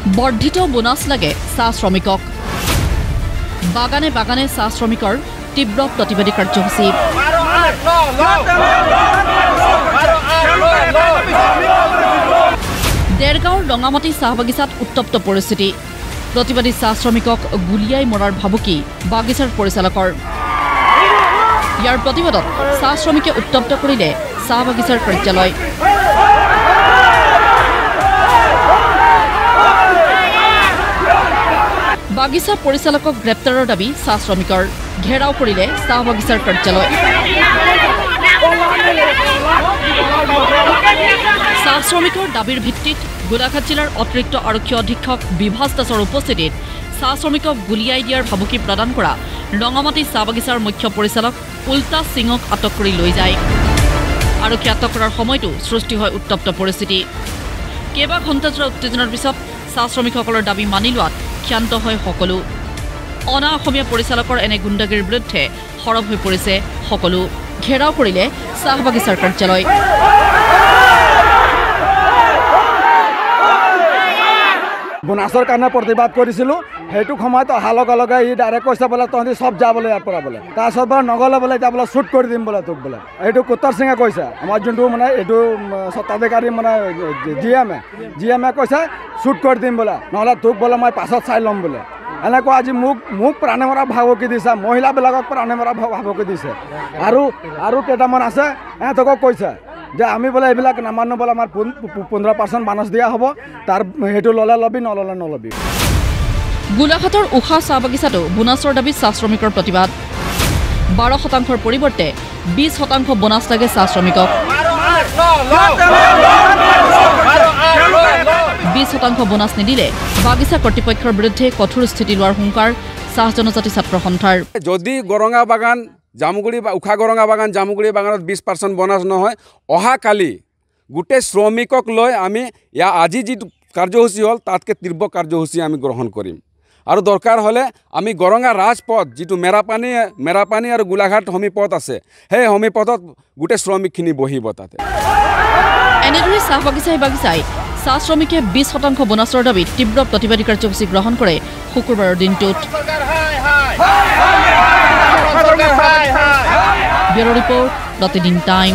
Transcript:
বৰ্ধিত বোনাছ লাগে চাহ শ্ৰমিকক বাগানে বাগানে চাহ শ্ৰমিকৰ তীব্ৰ প্ৰতিবাদী কাৰ্যসূচী দেৰগাঁৱৰ ৰঙামাটি চাহ বাগিচাত উত্তপ্ত পৰিস্থিতি প্ৰতিবাদী চাহ শ্ৰমিকক গুলিয়াই মৰাৰ ভাবুকি বাগিচাৰ পৰিচালকৰ ইয়াৰ প্ৰতিবাদত চাহ শ্ৰমিকে উত্তপ্ত কৰিলে চাহ বাগিচাৰ কাৰ্যালয় বাগিচা পৰিচালকক গ্ৰেপ্তাৰৰ দাবী চাহ শ্ৰমিকৰ ঘেৰাও কৰিলে চাহ বাগিচাৰ কাৰ্যালয় চাহ শ্ৰমিকৰ দাবীৰ ভিত্তিত গোলাঘাট জিলাৰ অতিৰিক্ত আৰক্ষী অধীক্ষক বিভাস দাসৰ উপস্থিতিত চাহ শ্ৰমিকক গুলিয়াই দিয়াৰ ভাবুকি প্ৰদান কৰা ৰঙামাটি চাহ বাগিচাৰ মুখ্য পৰিচালক উল্টা সিঙক আটক কৰি লৈ যায় আৰক্ষী আটক কৰাৰ সময়তো সৃষ্টি হয় উত্তপ্ত পৰিস্থিতি কেইবা ঘণ্টাজোৰা উত্তেজনাৰ পিছত চাহ শ্ৰমিকসকলৰ দাবী মানি লোৱাত ক্ষান্ত হয় সকলো অনা অসমীয়া পৰিচালকৰ এনে গুণ্ডাগিৰিৰ বিৰুদ্ধে সৰব হৈ পৰিছে সকলো ঘেৰাও কৰিলে চাহ বাগিচাৰ কাৰ্যালয় বোনাছৰ কাৰণে প্ৰতিবাদ কৰিছিলোঁ সেইটো সময়ত অহাৰ লগে লগে ই ডাইৰেক্ট কৈছে বোলে তহঁতি চব যা বোলে ইয়াৰ পৰা বোলে তাৰপিছত বোলে নগ'লে বোলে এতিয়া বোলে শ্বুট কৰি দিম বোলে তোক বোলে এইটো কুত্তৰ সিঙে কৈছে আমাৰ যোনটো মানে এইটো স্বত্বাধিকাৰী মানে জি এমে কৈছে শ্বুট কৰি দিম বোলে নহ'লে তোক বোলে মই পাছত চাই ল'ম বোলে এনেকুৱা আজি মোক প্ৰাণে মৰা ভাবুকি দিছে মহিলাবিলাকক প্ৰাণে মৰা ভাবুকি দিছে আৰু কেইটামান আছে এহেঁতকো কৈছে যে আমি বোলে এইবিলাক নামানো বোলে আমাৰ 15% বানচ দিয়া হ'ব তাৰ সেইটো ল'লে ল'বি নল'লে নল'বি গোলাঘাটৰ উষা চাহ বাগিচাতো বোনাছৰ দাবী চাহ শ্ৰমিকৰ প্ৰতিবাদ 12% পৰিৱৰ্তে 20% বোনাছ লাগে চাহ শ্ৰমিকক 20% বোনাছ নিদিলে বাগিচা কৰ্তৃপক্ষৰ বিৰুদ্ধে কঠোৰ স্থিতি লোৱাৰ হুংকাৰ চাহ জনজাতি ছাত্ৰ সন্থাৰ যদি গৰঙা বাগান জামুগুৰি বা উষা গৰঙা বাগান জামুগুৰি বাগানত 20% বোনাছ নহয় অহাকালি গোটেই শ্ৰমিকক লৈ আমি আজি যিটো কাৰ্যসূচী হ'ল তাতকৈ তীব্ৰ কাৰ্যসূচী আমি গ্ৰহণ কৰিম আৰু দৰকাৰ হ'লে আমি গৰঙা ৰাজপথ যিটো মেৰাপানী আৰু গোলাঘাট সমীপথ আছে সেই সমীপথত গোটেই শ্ৰমিকখিনি বহিব তাতে এনেদৰে চাহ বাগিচাই চাহ শ্ৰমিকে 20% বোনাছৰ দাবীত তীব্ৰ প্ৰতিবাদী কাৰ্যসূচী গ্ৰহণ কৰে শুকুৰবাৰৰ দিনটোত ব্যুৰো ৰিপৰ্ট প্ৰতিদিন টাইম